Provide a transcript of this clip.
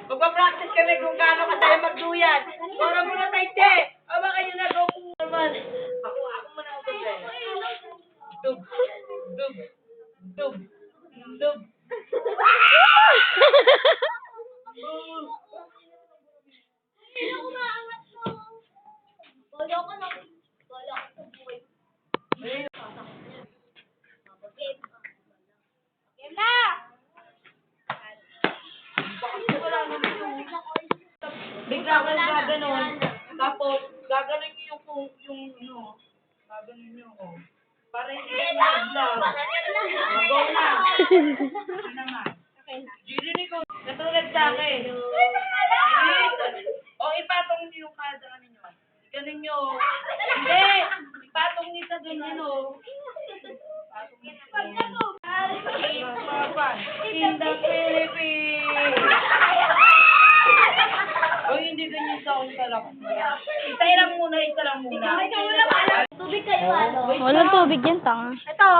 Magpa-practice kami kung gaano ka tayo magduyan. Para muna tayo, te. Aba kayo na, go naman. Ako muna ako te. Dub, dub, dub, dub. Bolo ko na. Bolo ko sa buhay. Game na! Bigla ka na gaganon. Tapos, gaganon niyo yung gaganon niyo ako. Para hindi kayo mag-vlog. Go na. Ano naman? Gini ko. Natulad sa akin. O, ipatong niyo yung kada ninyo. Ganon nyo. Hindi. Ipatong niyo sa ganyan o. Ipatong niyo sa ganyan. In the Philippines. O, hindi ganyan sa akong talak. Isa lang muna. Tubig kayo, ano? Walang tubig yan, tanga. Ito.